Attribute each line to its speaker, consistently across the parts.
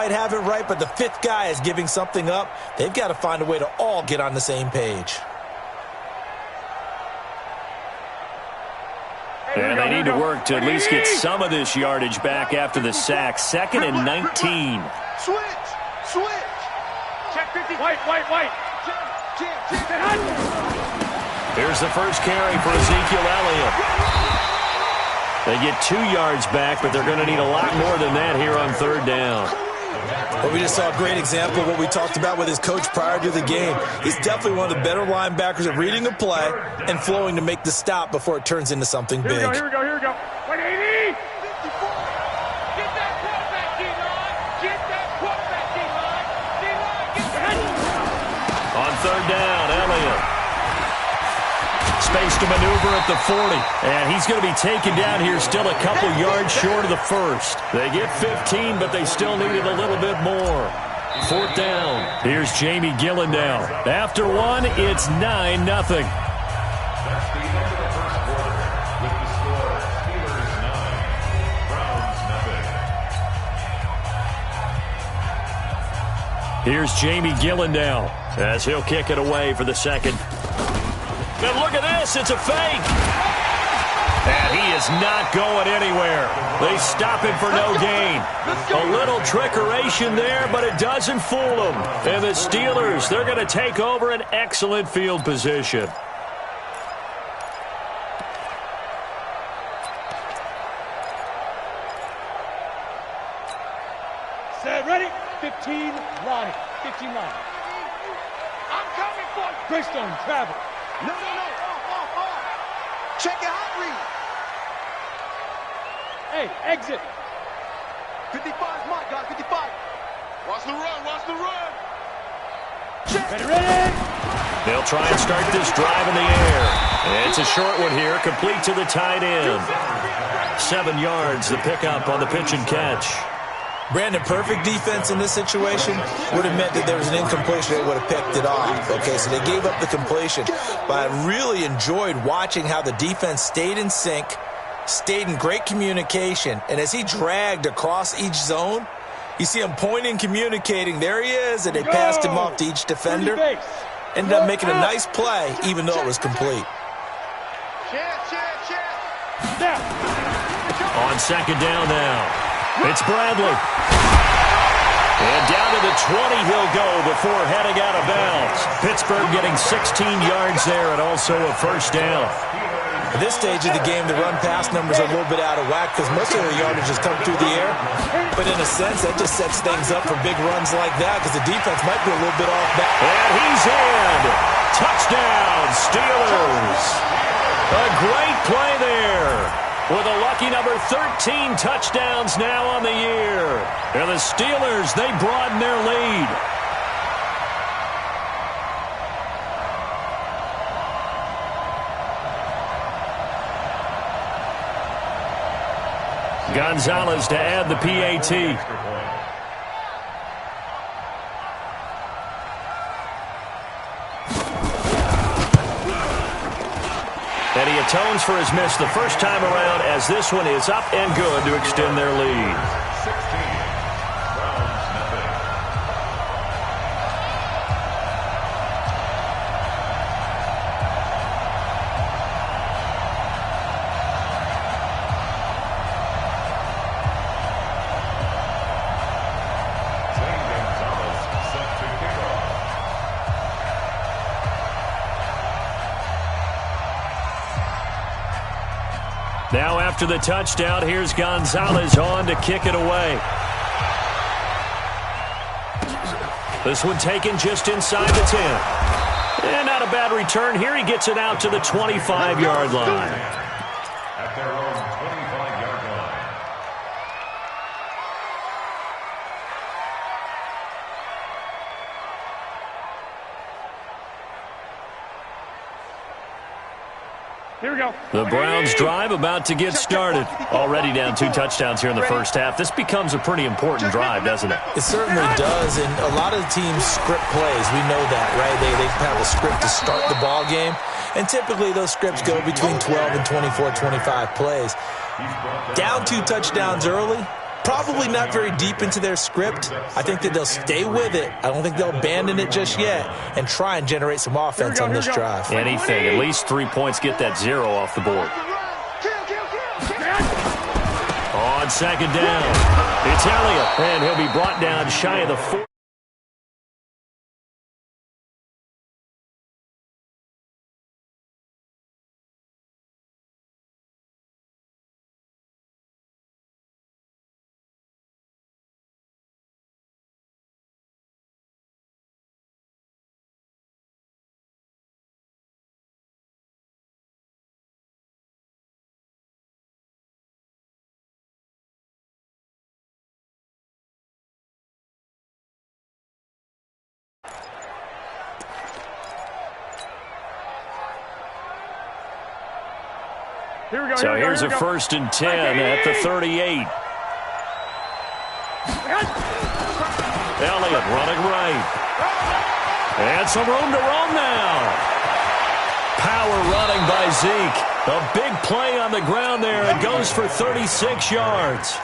Speaker 1: might have it right, but the fifth guy is giving something up. They've got to find a way to all get on the same page.
Speaker 2: And they need to work to at least get some of this yardage back after the sack. 2nd and 19.
Speaker 3: Switch. Check 50. White.
Speaker 2: Here's the first carry for Ezekiel Elliott. They get 2 yards back, but they're going to need a lot more than that here on 3rd down.
Speaker 1: Well, we just saw a great example of what we talked about with his coach prior to the game. He's definitely one of the better linebackers at reading a play and flowing to make the stop before it turns into something big.
Speaker 3: Here we go. 180. Get that quarterback, D-line. Get that.
Speaker 2: On 3rd down, Elliott. Space to maneuver at the 40. And he's going to be taken down here still a couple yards short of the first. They get 15, but they still needed a little bit more. 4th down. Here's Jamie Gillendow. After 1, it's 9-0.
Speaker 4: That's the end of the first quarter with the score Steelers 9, Browns nothing.
Speaker 2: Here's Jamie Gillendow as he'll kick it away for the 2nd. And look at this, it's a fake. And he is not going anywhere. They stop him for no gain. A little trickeration there, but it doesn't fool them. And the Steelers, they're going to take over an excellent field position.
Speaker 3: Set, ready? 15 line. I'm coming for you. Greystone, travel. No. Check your hot read. Hey, exit. 55, my God, 55. Watch the run. Check. Ready.
Speaker 2: They'll try and start this drive in the air. It's a short one here, complete to the tight end. 7 yards, the pickup on the pitch and catch.
Speaker 1: Brandon, perfect defense in this situation would have meant that there was an incompletion. They would have picked it off. Okay, so they gave up the completion. But I really enjoyed watching how the defense stayed in sync, stayed in great communication. And as he dragged across each zone, you see him pointing, communicating. There he is, and they passed him off to each defender. Ended up making a nice play, even though it was complete.
Speaker 2: On 2nd down now. It's Bradley. And down to the 20 he'll go before heading out of bounds. Pittsburgh getting 16 yards there and also a first down.
Speaker 1: At this stage of the game, the run-pass numbers are a little bit out of whack because most of the yardage has come through the air. But in a sense, that just sets things up for big runs like that because the defense might be a little bit off back.
Speaker 2: And he's in. Touchdown, Steelers. A great play there. With a lucky number 13 touchdowns now on the year. And the Steelers, they broaden their lead. Gonzalez to add the PAT. And he atones for his miss the first time around as this one is up and good to extend their lead.
Speaker 4: 16, Browns nothing. Gonzalez set to kick off.
Speaker 2: Now after the touchdown, here's Gonzalez on to kick it away. This one taken just inside the 10. And not a bad return here. He gets it out to the 25-yard line.
Speaker 4: At their own 25-yard line.
Speaker 3: Here we go.
Speaker 2: The Browns drive about to get started. Already down 2 touchdowns here in the first half. This becomes a pretty important drive, doesn't it?
Speaker 1: It certainly does, and a lot of the teams script plays. We know that, right? They have a script to start the ball game, and typically those scripts go between 12 and 24, 25 plays. Down 2 touchdowns early, probably not very deep into their script. I think that they'll stay with it. I don't think they'll abandon it just yet and try and generate some offense on this drive.
Speaker 2: Anything. At least 3 points, get that 0 off the board. On second down, it's Elliott, and he'll be brought down shy of the 4. So here's a 1st and 10 at the 38. Elliott running right. And some room to roam now. Power running by Zeke. A big play on the ground there. It goes for 36 yards.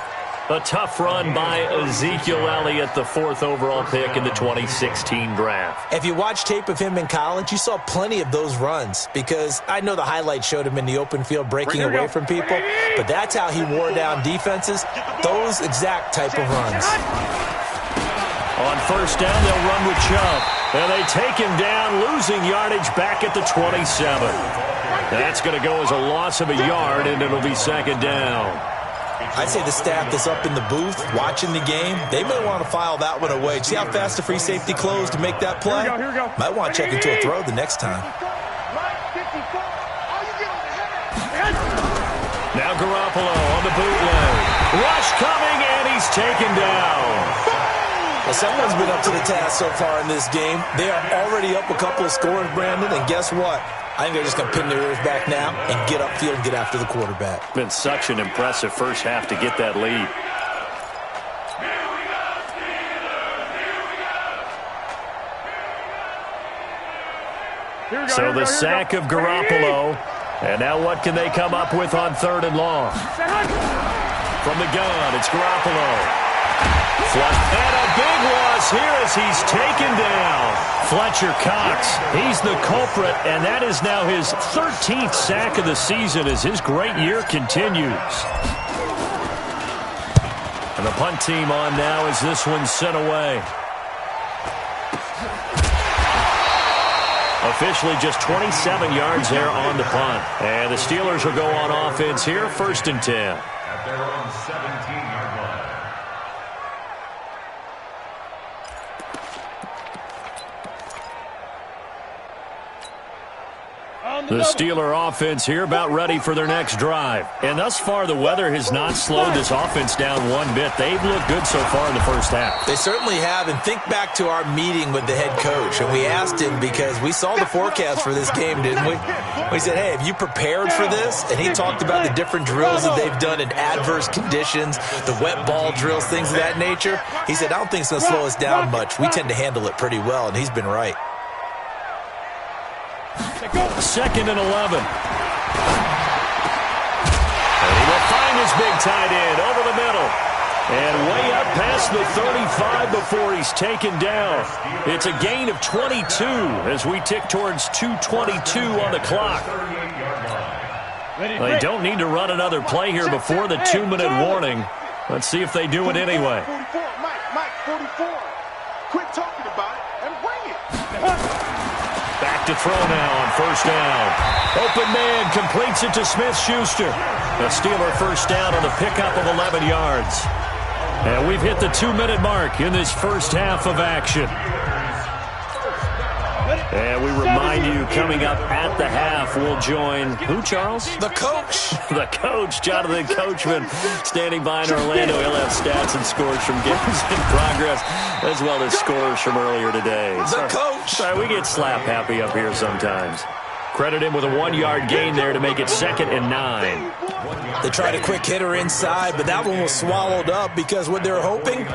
Speaker 2: A tough run by Ezekiel Elliott, the 4th overall pick in the 2016 draft.
Speaker 1: If you watch tape of him in college, you saw plenty of those runs because I know the highlights showed him in the open field breaking away from people, but that's how he wore down defenses, those exact type of runs.
Speaker 2: On 1st down, they'll run with Chubb, and they take him down, losing yardage back at the 27. That's going to go as a loss of a yard, and it'll be 2nd down.
Speaker 1: I'd say the staff that's up in the booth watching the game, they may want to file that one away. See how fast the free safety closed to make that play?
Speaker 3: Here we go.
Speaker 1: Might want to check into a throw the next time.
Speaker 2: Now Garoppolo on the bootleg. Rush coming, and he's taken down.
Speaker 1: Well, someone's been up to the task so far in this game. They are already up a couple of scores, Brandon, and guess what? I think they're just going to pin their ears back now and get upfield and get after the quarterback.
Speaker 2: Been such an impressive first half to get that lead. So the sack of Garoppolo. And now what can they come up with on 3rd and long? From the gun, it's Garoppolo. Flush, and a big loss here as he's taken down. Fletcher Cox, he's the culprit, and that is now his 13th sack of the season as his great year continues. And the punt team on now as this one's sent away. Officially just 27 yards there on the punt. And the Steelers will go on offense here, 1st and 10.
Speaker 4: At their own 17-yard line.
Speaker 2: The Steeler offense here about ready for their next drive. And thus far, the weather has not slowed this offense down one bit. They've looked good so far in the first half.
Speaker 1: They certainly have. And think back to our meeting with the head coach. And we asked him because we saw the forecast for this game, didn't we? We said, hey, have you prepared for this? And he talked about the different drills that they've done in adverse conditions, the wet ball drills, things of that nature. He said, I don't think it's going to slow us down much. We tend to handle it pretty well, and he's been right.
Speaker 2: 2nd and 11. And he will find his big tight end over the middle. And way up past the 35 before he's taken down. It's a gain of 22 as we tick towards 2:22 on the clock. They don't need to run another play here before the 2-minute warning. Let's see if they do it anyway.
Speaker 3: 44. Quit talking about it and bring it.
Speaker 2: Back to throw now on 1st down. Open man completes it to Smith-Schuster. A Steeler 1st down on the pickup of 11 yards. And we've hit the 2-minute mark in this first half of action. And we remind you, coming up at the half, we'll join who, Charles?
Speaker 1: The coach.
Speaker 2: The coach, Jonathan Coachman, standing by in Orlando. He'll have stats and scores from games in progress, as well as scores from earlier today.
Speaker 1: The coach.
Speaker 2: Sorry, we get slap happy up here sometimes. Credit him with a 1-yard gain there to make it 2nd and 9.
Speaker 1: They tried a quick hitter inside, but that one was swallowed up because what they're hoping,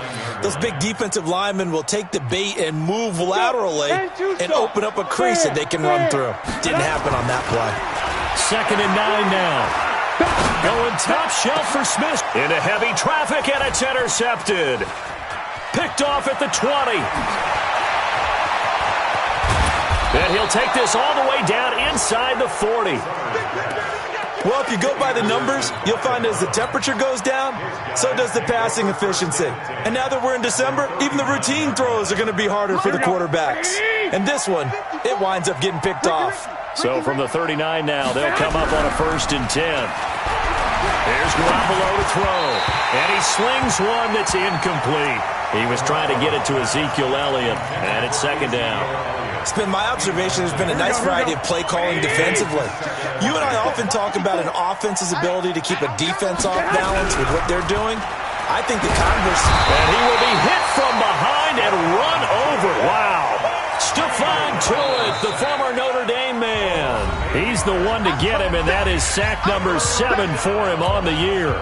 Speaker 1: those big defensive linemen will take the bait and move laterally and open up a crease that they can run through. Didn't happen on that play.
Speaker 2: 2nd and 9 now. Going top shelf for Smith. Into heavy traffic, and it's intercepted. Picked off at the 20. And he'll take this all the way down inside the 40.
Speaker 1: Well, if you go by the numbers, you'll find as the temperature goes down, so does the passing efficiency. And now that we're in December, even the routine throws are going to be harder for the quarterbacks. And this one, it winds up getting picked off.
Speaker 2: So from the 39 now, they'll come up on a 1st and 10. Here's Garoppolo to throw. And he slings one that's incomplete. He was trying to get it to Ezekiel Elliott, and it's 2nd down.
Speaker 1: It's been my observation there's been a nice variety of play calling defensively. You and I often talk about an offense's ability to keep a defense off balance with what they're doing. I think the converse.
Speaker 2: And he will be hit from behind and run over. Wow. Stephon Tuitt, the former Notre Dame man. He's the one to get him, and that is sack number 7 for him on the year.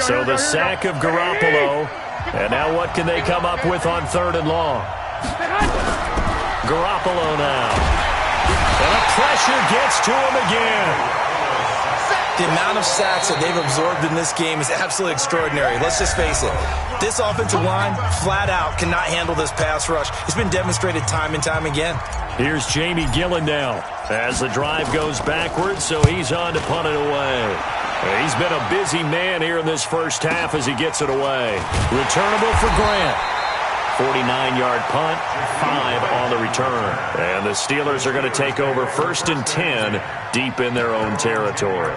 Speaker 2: So the sack of Garoppolo. And now what can they come up with on 3rd and long? Garoppolo now. And the pressure gets to him again.
Speaker 1: The amount of sacks that they've absorbed in this game is absolutely extraordinary. Let's just face it. This offensive line, flat out, cannot handle this pass rush. It's been demonstrated time and time again.
Speaker 2: Here's Jamie Gillen now as the drive goes backwards, so he's on to punt it away. He's been a busy man here in this first half as he gets it away. Returnable for Grant. 49-yard punt, 5 on the return. And the Steelers are going to take over 1st and 10 deep in their own territory.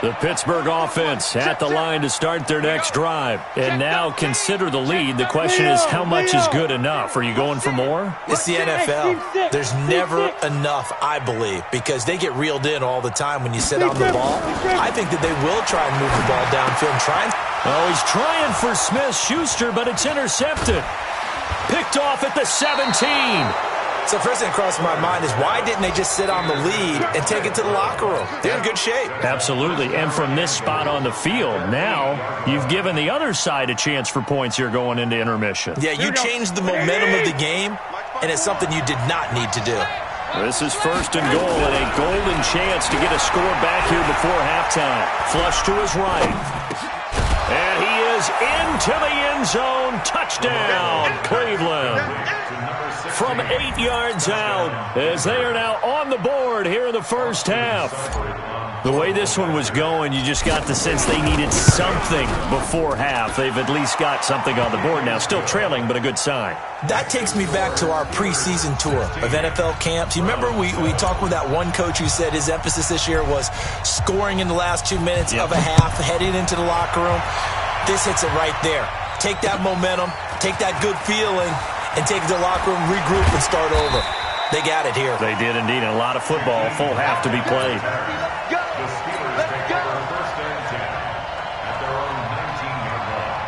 Speaker 2: The Pittsburgh offense at the line to start their next drive. And now consider the lead. The question is, how much is good enough? Are you going for more?
Speaker 1: It's the NFL. There's never enough, I believe, because they get reeled in all the time when you sit on the ball. I think that they will try and move the ball downfield and try and...
Speaker 2: Oh, he's trying for Smith-Schuster, but it's intercepted. Picked off at the 17.
Speaker 1: So first thing that crossed my mind is why didn't they just sit on the lead and take it to the locker room? They're in good shape.
Speaker 2: Absolutely. And from this spot on the field, now you've given the other side a chance for points here going into intermission.
Speaker 1: Yeah, you changed the momentum of the game, and it's something you did not need to do.
Speaker 2: This is 1st and goal and a golden chance to get a score back here before halftime. Flush to his right. And he is into the end zone. Touchdown, Cleveland. From 8 yards out as they are now on the board here in the first half. The way this one was going, you just got the sense they needed something before half. They've at least got something on the board now. Still trailing, but a good sign.
Speaker 1: That takes me back to our preseason tour of NFL camps. You remember we talked with that one coach who said his emphasis this year was scoring in the last 2 minutes of a half, heading into the locker room. This hits it right there. Take that momentum, take that good feeling, and take it to the locker room, regroup, and start over. They got it here.
Speaker 2: They did indeed, and a lot of football, full half to be played.
Speaker 4: The Steelers take over 1st and 10 at their own 19-yard line.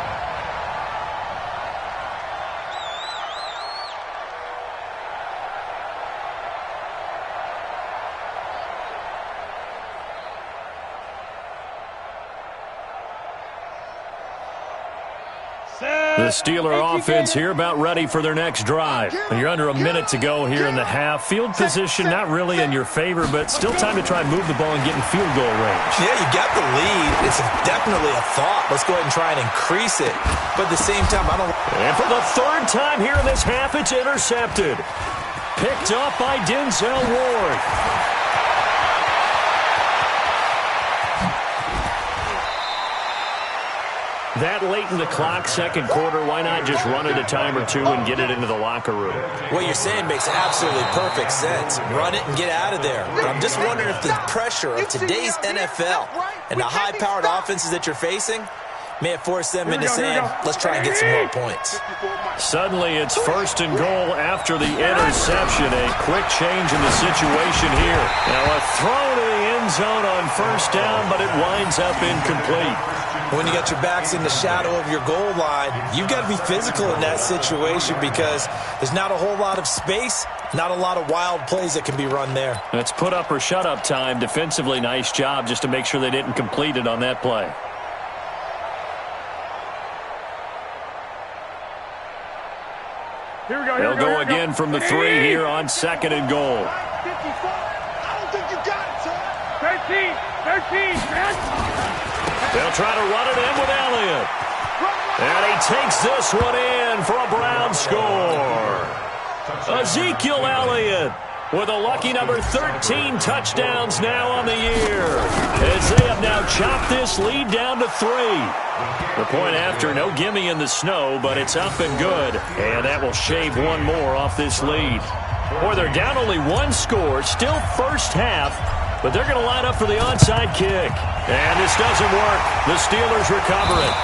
Speaker 2: The Steeler offense here about ready for their next drive. You're under a minute to go here in the half. Field position not really in your favor, but still time to try and move the ball and get in field goal range.
Speaker 1: Yeah, you got the lead. It's definitely a thought. Let's go ahead and try and increase it. But at the same time, I don't...
Speaker 2: And for the 3rd time here in this half, it's intercepted. Picked up by Denzel Ward. That late in the clock, 2nd quarter, why not just run it a time or two and get it into the locker room?
Speaker 1: What you're saying makes absolutely perfect sense. Run it and get out of there. But I'm just wondering if the pressure of today's NFL and the high-powered offenses that you're facing may have forced them into saying, let's try and get some more points.
Speaker 2: Suddenly, it's 1st and goal after the interception. A quick change in the situation here. Now, a throw to the end zone on 1st down, but it winds up incomplete.
Speaker 1: When you got your backs in the shadow of your goal line, you've got to be physical in that situation because there's not a whole lot of space, not a lot of wild plays that can be run there.
Speaker 2: It's put up or shut up time. Defensively, nice job just to make sure they didn't complete it on that play. They'll go again from the 3 here on 2nd and goal.
Speaker 3: 13, man.
Speaker 2: They'll try to run it in with Elliott. And he takes this one in for a Browns score. Ezekiel Elliott with a lucky number 13 touchdowns now on the year, as they have now chopped this lead down to 3. The point after, no gimme in the snow, but it's up and good, and that will shave one more off this lead. Boy, they're down only 1 score, still first half, but they're going to line up for the onside kick. And this doesn't work. The Steelers recover it.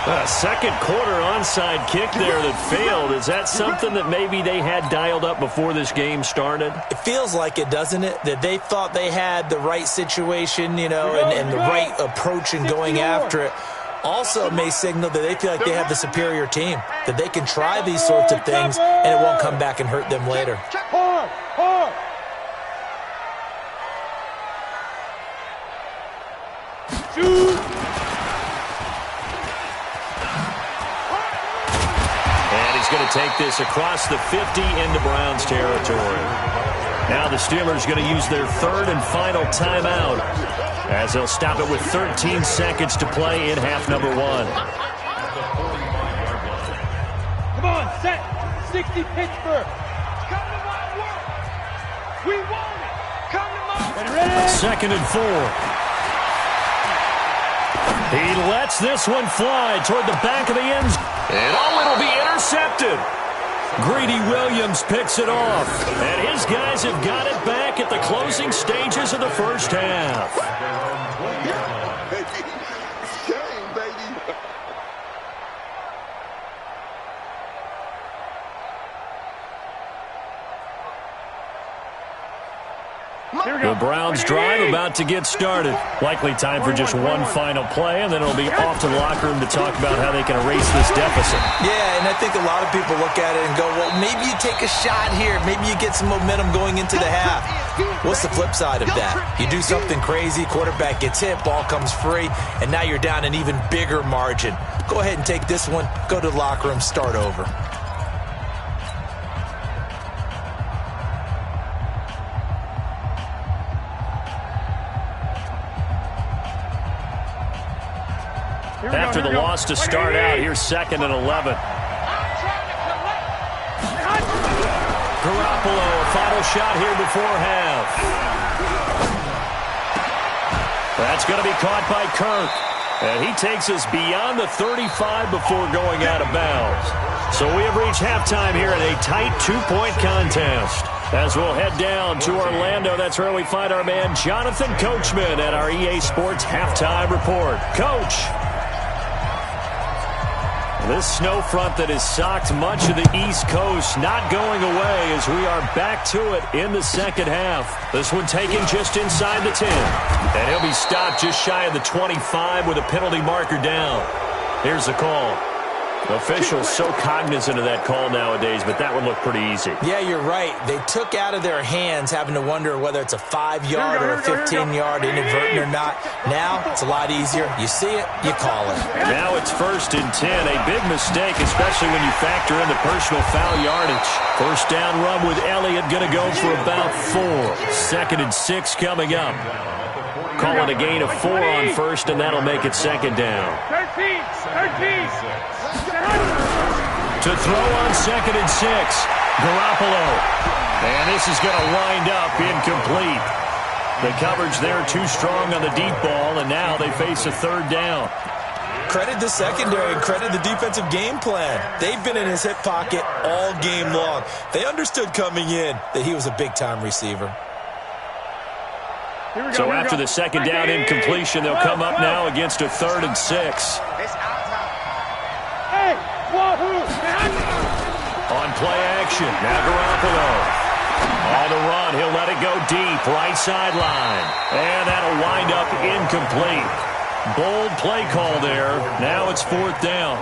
Speaker 2: A second quarter onside kick there that failed. Is that something that maybe they had dialed up before this game started?
Speaker 1: It feels like it, doesn't it? That they thought they had the right situation, you know, and the right approach in going after it. Also, it may signal that they feel like they have the superior team, that they can try these sorts of things and it won't come back and hurt them later.
Speaker 2: And he's going to take this across the 50 into Browns territory. Now the Steelers going to use their 3rd and final timeout, as they'll stop it with 13 seconds to play in half number 1.
Speaker 3: Come on, set. 60 Pittsburgh. Come to my work. We want it. Come to my work.
Speaker 2: 2nd and 4. He lets this one fly toward the back of the end zone. And it'll be intercepted. Greedy Williams picks it off. And his guys have got it back at the closing stages of the first half. The Browns drive about to get started. Likely time for just one final play, and then it'll be off to the locker room to talk about how they can erase this deficit.
Speaker 1: Yeah, and I think a lot of people look at it and go, well, maybe you take a shot here. Maybe you get some momentum going into the half. What's the flip side of that? You do something crazy, quarterback gets hit, ball comes free, and now you're down an even bigger margin. Go ahead and take this one, go to the locker room, start over.
Speaker 2: After the loss to start out, here's 2nd and 11. Garoppolo, a final shot here before half. That's going to be caught by Kirk. And he takes us beyond the 35 before going out of bounds. So we have reached halftime here in a tight 2-point contest. As we'll head down to Orlando, that's where we find our man Jonathan Coachman at our EA Sports Halftime Report. Coach. This snow front that has socked much of the East Coast not going away as we are back to it in the second half. This one taken just inside the 10. And he'll be stopped just shy of the 25 with a penalty marker down. Here's the call. Officials so cognizant of that call nowadays, but that would look pretty easy.
Speaker 1: Yeah, you're right. They took out of their hands having to wonder whether it's a 5-yard or a 15-yard inadvertent or not. Now it's a lot easier. You see it, you call it.
Speaker 2: Now it's 1st and 10. A big mistake, especially when you factor in the personal foul yardage. First down run with Elliott going to go for about 4. 2nd and 6 coming up. Call it a gain of 4 on 1st, and that'll make it 2nd down.
Speaker 3: 13.
Speaker 2: To throw on 2nd and 6. Garoppolo. And this is going to wind up incomplete. The coverage there too strong on the deep ball, and now they face a 3rd down.
Speaker 1: Credit the secondary and credit the defensive game plan. They've been in his hip pocket all game long. They understood coming in that he was a big-time receiver.
Speaker 2: So after the 2nd down incompletion, they'll come up now against a 3rd and 6. On play action, now Garoppolo. On the run, he'll let it go deep, right sideline. And that'll wind up incomplete. Bold play call there. Now it's 4th down.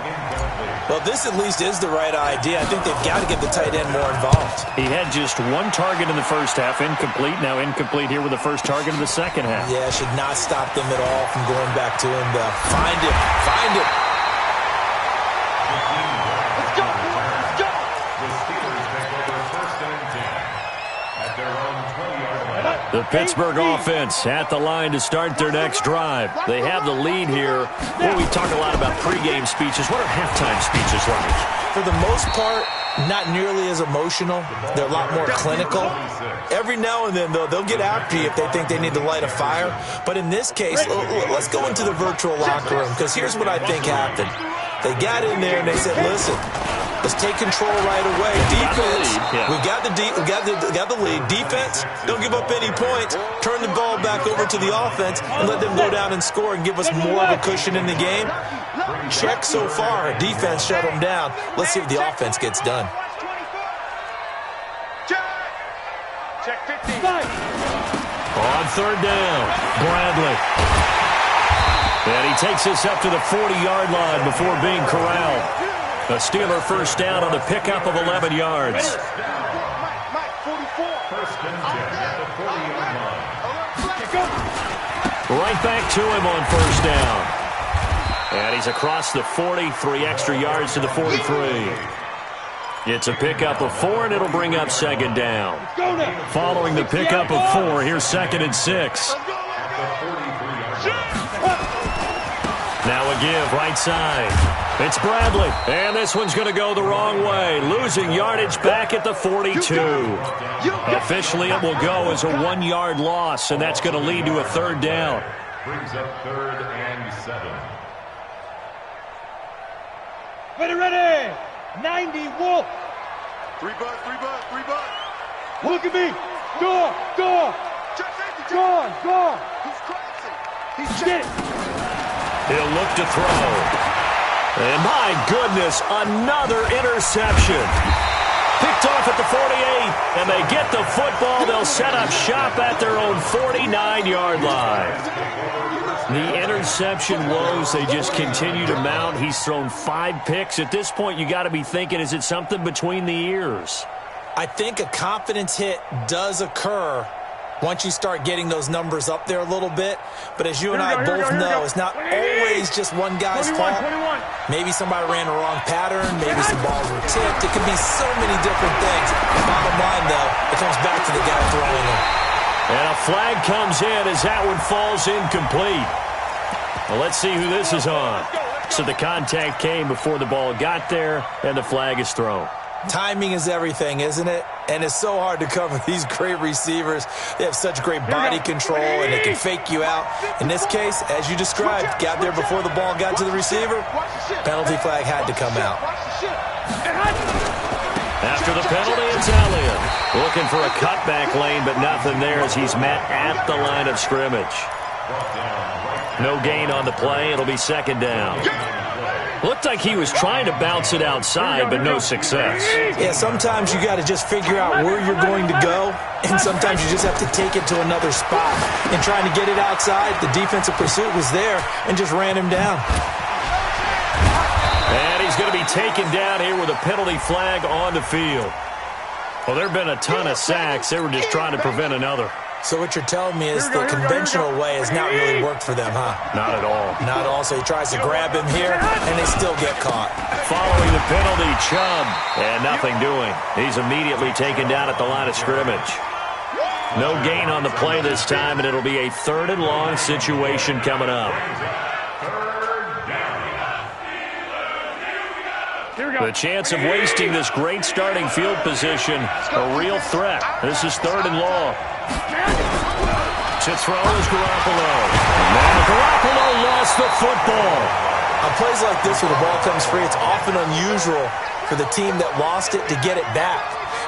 Speaker 1: Well, this at least is the right idea. I think they've got to get the tight end more involved.
Speaker 2: He had just 1 target in the first half, incomplete. Now incomplete here with the first target in the second half.
Speaker 1: Yeah, should not stop them at all from going back to him. Find him.
Speaker 2: The Pittsburgh offense at the line to start their next drive. They have the lead here. Well, we talk a lot about pregame speeches. What are halftime speeches like?
Speaker 1: For the most part, not nearly as emotional. They're a lot more clinical. Every now and then, though, they'll get after you if they think they need to light a fire. But in this case, let's go into the virtual locker room, because here's what I think happened. They got in there and they said, listen, let's take control right away. Defense, we got the lead. Defense, don't give up any points. Turn the ball back over to the offense and let them go down and score and give us more of a cushion in the game. Check so far. Defense shut them down. Let's see if the offense gets done.
Speaker 3: Check 50.
Speaker 2: On third down, Bradley. And he takes this up to the 40-yard line before being corralled. A Steeler first down on the pickup of 11 yards.
Speaker 4: First and 10 at the 40-yard line.
Speaker 2: Right back to him on first down. And he's across the 40, 3 extra yards to the 43. It's a pickup of 4, and it'll bring up second down. Following the pickup of 4, here's second and 6. Now a give right side. It's Bradley, and this one's going to go the wrong way, losing yardage back at the 42. Officially, it will go as a 1-yard loss, and that's going to lead to a third down.
Speaker 4: Brings up 3rd and 7.
Speaker 3: Ready. 90, Wolf. 3 butt. Look at me. Go. He's crazy. He's get it.
Speaker 2: He'll look to throw. And my goodness, another interception. Picked off at the 48, and they get the football. They'll set up shop at their own 49-yard line. The interception woes, they just continue to mount. He's thrown 5 picks. At this point, you got to be thinking, is it something between the ears?
Speaker 1: I think a confidence hit does occur once you start getting those numbers up there a little bit. But as you and I both know, it's not always just one guy's fault. Maybe somebody ran the wrong pattern. Maybe some balls were tipped. It could be so many different things. Bottom line, though, it comes back to the guy throwing them.
Speaker 2: And a flag comes in as that one falls incomplete. Well, let's see who this is on. So the contact came before the ball got there, and the flag is thrown.
Speaker 1: Timing is everything, isn't it? And it's so hard to cover these great receivers. They have such great body control, and they can fake you out. In this case, as you described, got there before the ball got to the receiver. Penalty flag had to come out.
Speaker 2: After the penalty, it's Elliott. Looking for a cutback lane, but nothing there as he's met at the line of scrimmage. No gain on the play. It'll be second down. Looked like he was trying to bounce it outside, but no success.
Speaker 1: Yeah, sometimes you got to just figure out where you're going to go, and sometimes you just have to take it to another spot. And trying to get it outside, the defensive pursuit was there and just ran him down.
Speaker 2: And he's going to be taken down here with a penalty flag on the field. Well, there have been a ton of sacks. They were just trying to prevent another.
Speaker 1: So what you're telling me is the conventional way has not really worked for them, huh?
Speaker 2: Not at all.
Speaker 1: Not at all. So he tries to grab him here, and they still get caught.
Speaker 2: Following the penalty, Chubb, and nothing doing. He's immediately taken down at the line of scrimmage. No gain on the play this time, and it'll be a 3rd and long situation coming up. The chance of wasting this great starting field position, a real threat. This is 3rd and long. To throw is Garoppolo. And Garoppolo lost the football.
Speaker 1: On plays like this where the ball comes free, it's often unusual for the team that lost it to get it back.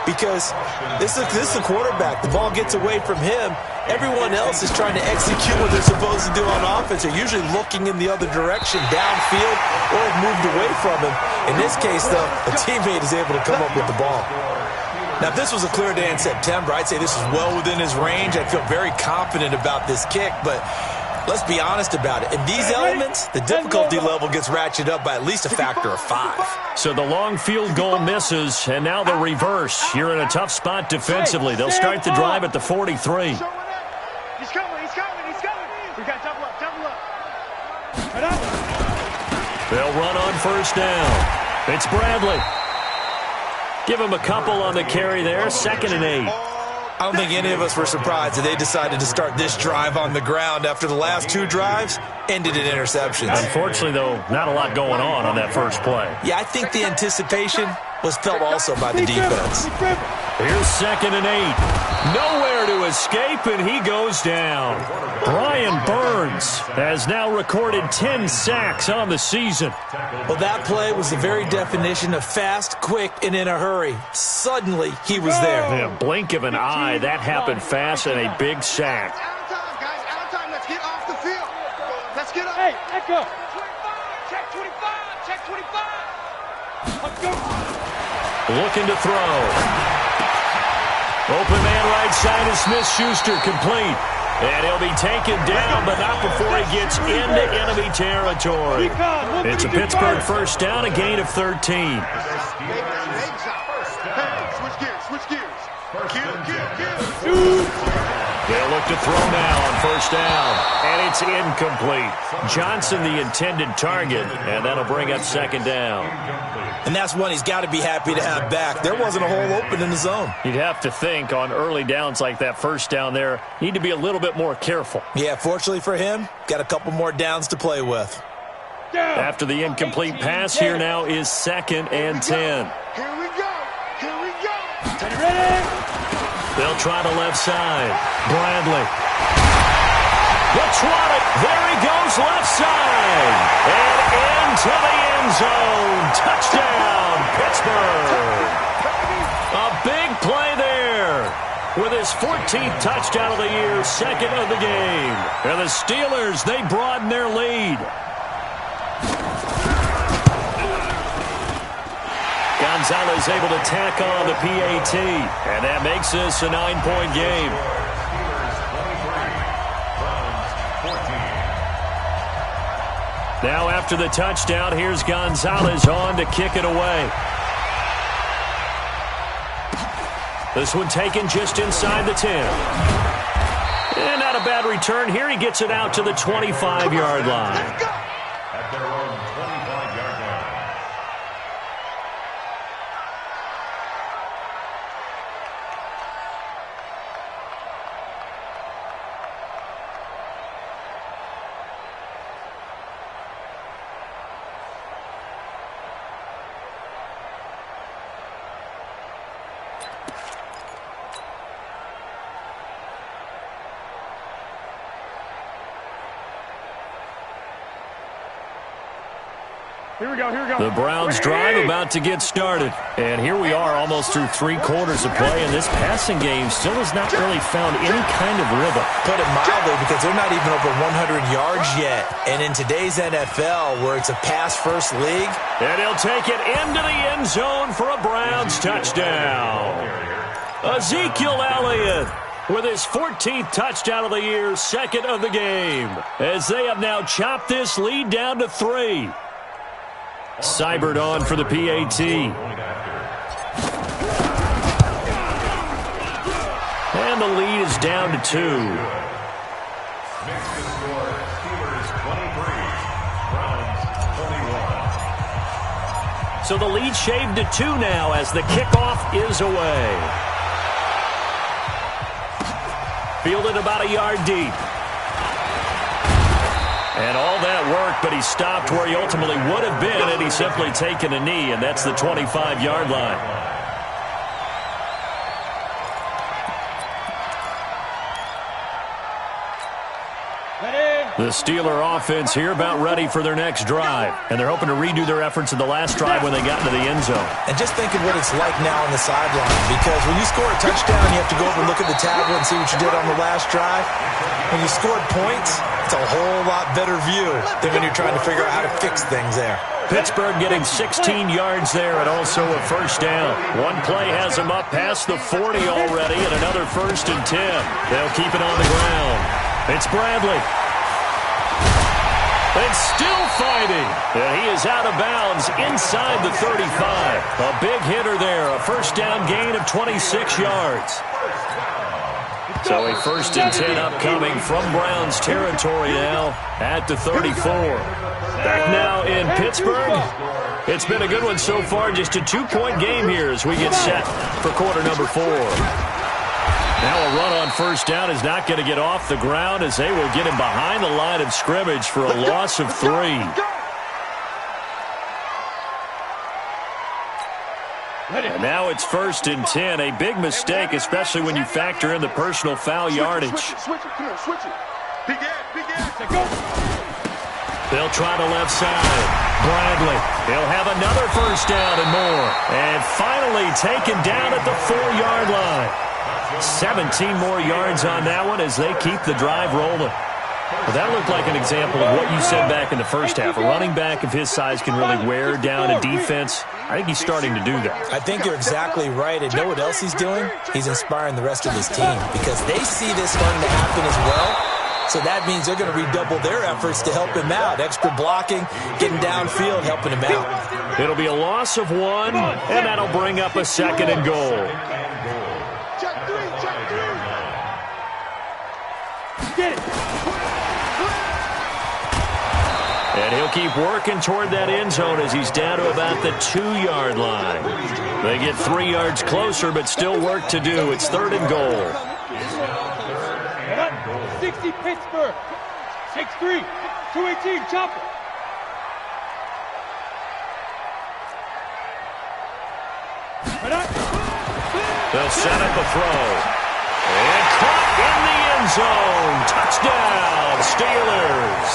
Speaker 1: Because this is the quarterback. The ball gets away from him. Everyone else is trying to execute what they're supposed to do on offense. They're usually looking in the other direction, downfield, or have moved away from him. In this case, though, a teammate is able to come up with the ball. Now, if this was a clear day in September, I'd say this is well within his range. I'd feel very confident about this kick, but let's be honest about it. In these elements, the difficulty level gets ratcheted up by at least a factor of 5.
Speaker 2: So the long field goal misses, and now the reverse. You're in a tough spot defensively. They'll start the drive at the 43.
Speaker 3: He's coming. We got double up.
Speaker 2: They'll run on first down. It's Bradley. Give him a couple on the carry there. 2nd and 8.
Speaker 1: I don't think any of us were surprised that they decided to start this drive on the ground after the last 2 drives ended in interceptions.
Speaker 2: Unfortunately, though, not a lot going on that first play.
Speaker 1: Yeah, I think the anticipation was felt also by the defense.
Speaker 2: Here's 2nd and 8. Nowhere to escape, and he goes down. Brian Burns has now recorded 10 sacks on the season.
Speaker 1: Well, that play was the very definition of fast, quick, and in a hurry. Suddenly, he was there.
Speaker 2: In a blink of an eye, that happened fast and a big sack.
Speaker 3: Out of time, guys. Out of time. Let's get off the field. Let's get up. Hey, echo. 25. Check 25. Check 25. Let's go.
Speaker 2: Looking to throw. Open man right side of Smith-Schuster, complete. And he'll be taken down, but not before he gets into enemy territory. It's a Pittsburgh first down, a gain of 13.
Speaker 3: Switch gears.
Speaker 2: They'll look to throw now on first down, and it's incomplete. Johnson, the intended target, and that'll bring up 2nd down.
Speaker 1: And that's one he's got to be happy to have back. There wasn't a hole open in the zone.
Speaker 2: You'd have to think on early downs like that first down there, need to be a little bit more careful.
Speaker 1: Yeah, fortunately for him, got a couple more downs to play with.
Speaker 2: After the incomplete pass, here now is 2nd and 10.
Speaker 3: Here we go.
Speaker 2: Ready? They'll try the left side. Bradley. They'll trot it. There he goes, left side. And into the end zone. Touchdown, Pittsburgh. A big play there. With his 14th touchdown of the year, 2nd of the game. And the Steelers, they broaden their lead. Gonzalez able to tack on the PAT, and that makes this a 9-point game. Now after the touchdown, here's Gonzalez on to kick it away. This one taken just inside the 10. And not a bad return here. He gets it out to the 25-yard line.
Speaker 4: At their own 25-yard line.
Speaker 3: Here we go.
Speaker 2: The Browns drive about to get started. And here we are almost through 3 quarters of play, and this passing game still has not really found any kind of rhythm.
Speaker 1: Put it mildly, because they're not even over 100 yards yet. And in today's NFL, where it's a pass-first league.
Speaker 2: And he'll take it into the end zone for a Browns touchdown. Ezekiel Elliott with his 14th touchdown of the year, 2nd of the game. As they have now chopped this lead down to 3. Seibert on for the PAT. And the lead is down to 2.
Speaker 4: Makes the score Steelers 23, Browns 21.
Speaker 2: So the lead shaved to 2 now as the kickoff is away. Fielded about a yard deep. And all that work, but he stopped where he ultimately would have been had he simply taken a knee, and that's the 25-yard line. The Steeler offense here about ready for their next drive. And they're hoping to redo their efforts in the last drive when they got into the end zone.
Speaker 1: And just think of what it's like now on the sideline. Because when you score a touchdown, you have to go over and look at the tablet and see what you did on the last drive. When you scored points, it's a whole lot better view than when you're trying to figure out how to fix things there.
Speaker 2: Pittsburgh getting 16 yards there and also a first down. One play has them up past the 40 already and another 1st and 10. They'll keep it on the ground. It's Bradley. And still fighting. And he is out of bounds inside the 35. A big hitter there. A first down gain of 26 yards. So a 1st and 10 upcoming from Browns territory now at the 34. Back now in Pittsburgh. It's been a good one so far. Just a 2-point game here as we get set for quarter number 4. Now a run on first down is not going to get off the ground as they will get him behind the line of scrimmage for a loss of 3. And now it's 1st and 10. A big mistake, especially when you factor in the personal foul yardage.
Speaker 3: Switch it. Come on, switch it. Begin.
Speaker 2: They'll try the left side. Bradley. He'll have another first down and more. And finally taken down at the 4-yard line. 17 more yards on that one as they keep the drive rolling. Well, that looked like an example of what you said back in the first half. A running back of his size can really wear down a defense. I think he's starting to do that.
Speaker 1: I think you're exactly right. And know what else he's doing? He's inspiring the rest of his team because they see this starting to happen as well. So that means they're going to redouble their efforts to help him out. Extra blocking, getting downfield, helping him out.
Speaker 2: It'll be a loss of 1, and that'll bring up a 2nd and goal.
Speaker 3: Get it.
Speaker 2: And he'll keep working toward that end zone as he's down to about the 2-yard line. They get 3 yards closer, but still work to do. It's 3rd and goal.
Speaker 3: 60 Pittsburgh. 6-3. 218. Chopper.
Speaker 2: They'll set up a throw. And caught in the end zone. Touchdown, Steelers.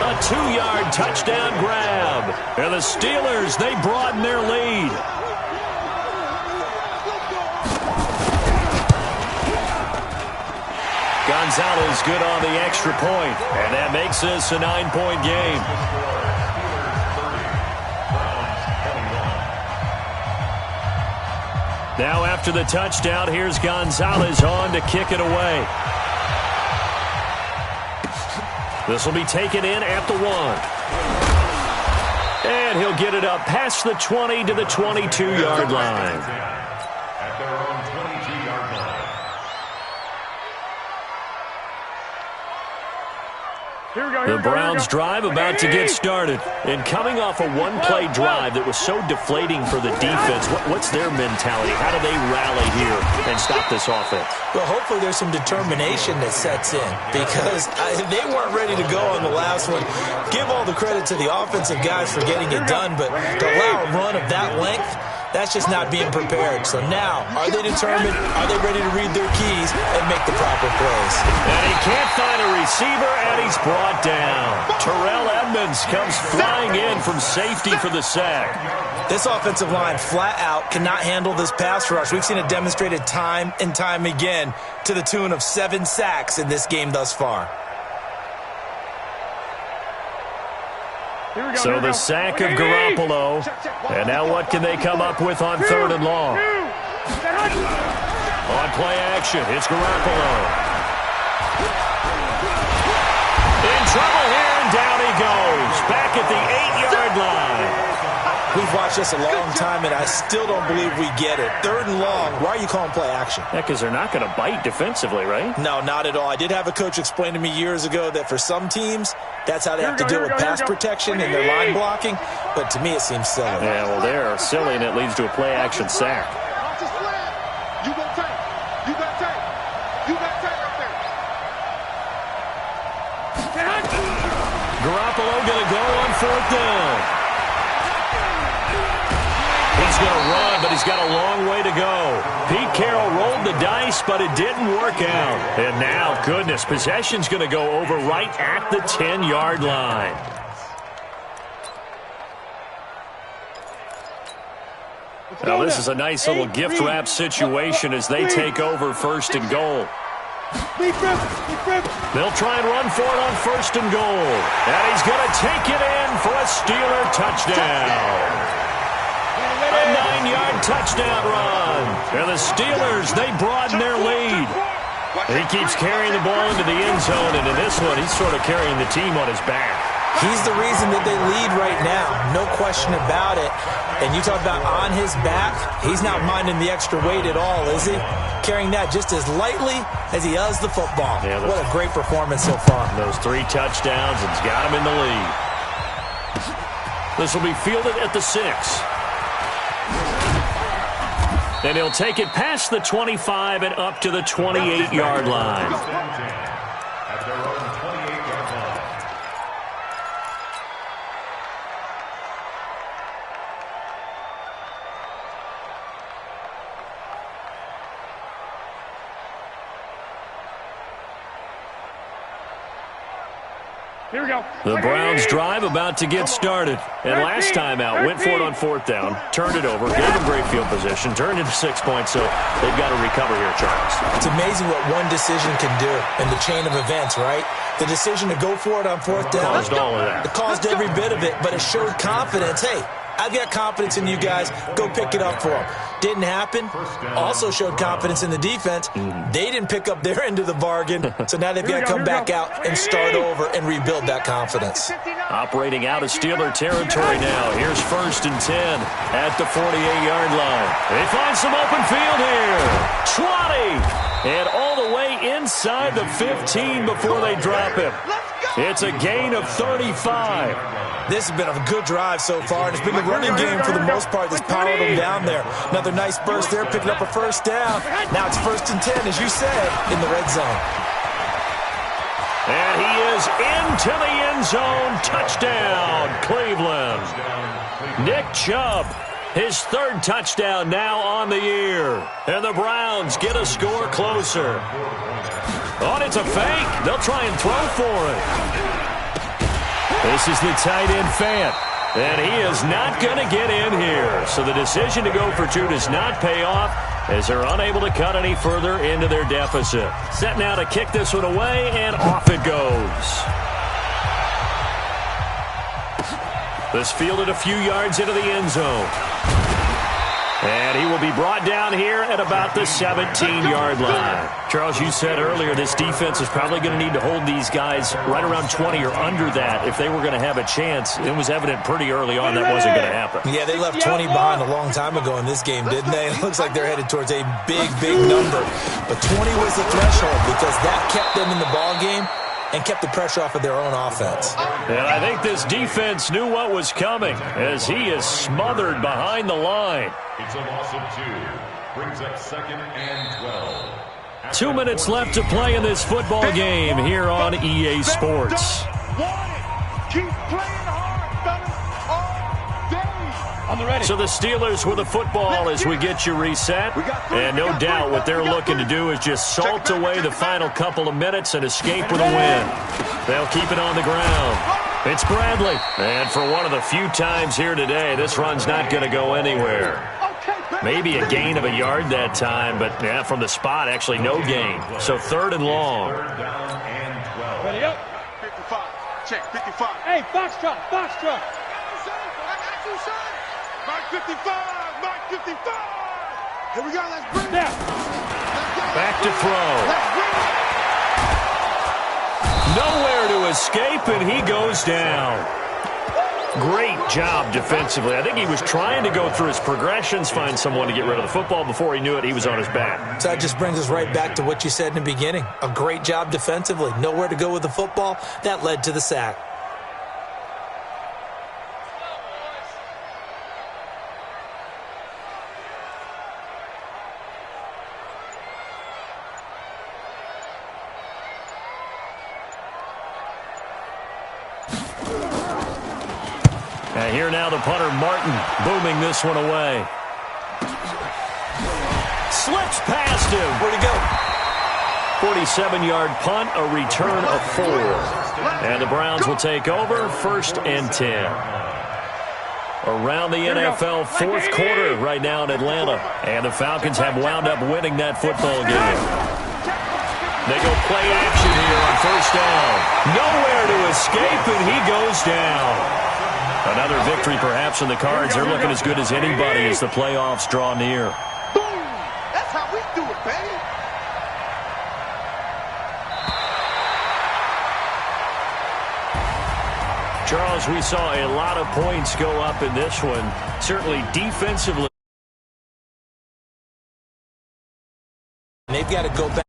Speaker 2: A 2-yard touchdown grab. And the Steelers, they broaden their lead. Gonzalez good on the extra point. And that makes this a 9-point game. Now after the touchdown, here's Gonzalez on to kick it away. This will be taken in at the 1. And he'll get it up past the 20 to the 22-yard line.
Speaker 4: At their own 22-yard line.
Speaker 2: The Browns drive about to get started. And coming off a one-play drive that was so deflating for the defense, what's their mentality? How do they rally here and stop this offense?
Speaker 1: Well, hopefully there's some determination that sets in because they weren't ready to go on the last one. Give all the credit to the offensive guys for getting it done, but to allow a run of that length, that's just not being prepared. So now, are they determined? Are they ready to read their keys and make the proper plays?
Speaker 2: And he can't find a receiver, and he's brought down. Terrell Edmonds comes flying in from safety for the sack.
Speaker 1: This offensive line flat out cannot handle this pass rush. We've seen it demonstrated time and time again to the tune of 7 sacks in this game thus far.
Speaker 2: So the sack of Garoppolo. And now what can they come up with on 3rd and long? On play action, it's Garoppolo. In trouble here, and down he goes. Back at the 8-yard line.
Speaker 1: We've watched this a long time, and I still don't believe we get it. 3rd and long, why are you calling play action?
Speaker 2: Yeah, because they're not going to bite defensively, right?
Speaker 1: No, not at all. I did have a coach explain to me years ago that for some teams, that's how they have to deal with pass protection and their line blocking. But to me, it seems silly.
Speaker 2: Yeah, well, they're silly, and it leads to a play action sack.
Speaker 3: You got tape. You got tape. You got tape up there.
Speaker 2: Garoppolo going to go on 4th down. He's going to run, but he's got a long way to go. Pete Carroll rolled the dice, but it didn't work out. And now, goodness, possession's going to go over right at the 10-yard line. Now, this is a nice little gift wrap situation as they take over 1st and goal. They'll try and run for it on 1st and goal. And he's going to take it in for a Steeler touchdown. A 9-yard touchdown run. And the Steelers, they broaden their lead. He keeps carrying the ball into the end zone, and in this one, he's sort of carrying the team on his back.
Speaker 1: He's the reason that they lead right now. No question about it. And you talk about on his back, he's not minding the extra weight at all, is he? Carrying that just as lightly as he does the football. Yeah, what a great performance so far.
Speaker 2: Those 3 touchdowns, and he's got him in the lead. This will be fielded at the 6. And he'll take it past the 25 and up to the 28-yard line.
Speaker 4: At their own 28-yard line.
Speaker 3: Here we go.
Speaker 2: The Browns drive about to get started. And last time out, went for it on 4th down, turned it over, gave them great field position, turned into 6 points, so they've got to recover here, Charles.
Speaker 1: It's amazing what one decision can do in the chain of events, right? The decision to go for it on 4th down.
Speaker 2: Caused all of that.
Speaker 1: It caused every bit of it, but it showed confidence. Hey, I've got confidence in you guys. Go pick it up for them. Didn't happen. Also showed confidence in the defense. They didn't pick up their end of the bargain, so now they've got to come back out and start over and rebuild that confidence.
Speaker 2: Operating out of Steeler territory now. Here's 1st and 10 at the 48-yard line. They find some open field here. 20! And all the way inside the 15 before they drop him. It's a gain of 35.
Speaker 1: This has been a good drive so far, and it's been the running game for the most part that's powered them down there. Another nice burst there, picking up a 1st down. Now it's 1st and 10, as you said, in the red zone.
Speaker 2: And he is into the end zone. Touchdown, Cleveland. Nick Chubb, his 3rd touchdown now on the year. And the Browns get a score closer. Oh, it's a fake. They'll try and throw for it. This is the tight end Fant, and he is not going to get in here. So the decision to go for 2 does not pay off as they're unable to cut any further into their deficit. Set now to kick this one away, and off it goes. This fielded a few yards into the end zone. And he will be brought down here at about the 17-yard line. Charles, you said earlier this defense is probably going to need to hold these guys right around 20 or under that if they were going to have a chance. It was evident pretty early on that wasn't going to happen.
Speaker 1: Yeah, they left 20 behind a long time ago in this game, didn't they? It looks like they're headed towards a big, big number. But 20 was the threshold because that kept them in the ball game and kept the pressure off of their own offense.
Speaker 2: And I think this defense knew what was coming as he is smothered behind the line.
Speaker 4: It's a loss of 2. Brings up 2nd and 12.
Speaker 2: 2 minutes left to play in this football game here on EA Sports.
Speaker 3: Keep playing hard, fellas, all day. On the ready.
Speaker 2: So the Steelers with the football as we get you reset. And no doubt what they're looking to do is just salt away the final couple of minutes and escape with a win. They'll keep it on the ground. It's Bradley. And for one of the few times here today, this run's not going to go anywhere. Maybe a gain of a yard that time, but yeah, from the spot, actually no gain. So 3rd and long.
Speaker 3: Ready up. 55. Check, 55. Hey, Foxtrot, Foxtrot. I got you, son. Mark 55, Mark 55. Here we go, let's bring it down.
Speaker 2: Back to throw. Nowhere to escape, and he goes down. Great job defensively. I think he was trying to go through his progressions, find someone to get rid of the football. Before he knew it, he was on his back.
Speaker 1: So that just brings us right back to what you said in the beginning. A great job defensively. Nowhere to go with the football. That led to the sack.
Speaker 2: And here now the punter, Martin, booming this one away. Slips past him.
Speaker 1: Where'd he go?
Speaker 2: 47-yard punt, a return of 4. And the Browns will take over 1st and 10. Around the NFL 4th quarter right now in Atlanta. And the Falcons have wound up winning that football game. They go play action here on 1st down. Nowhere to escape, and he goes down. Another victory perhaps in the cards. They're looking as good as anybody as the playoffs draw near.
Speaker 3: Boom! That's how we do it, baby.
Speaker 2: Charles, we saw a lot of points go up in this one. Certainly defensively.
Speaker 1: They've got to go back.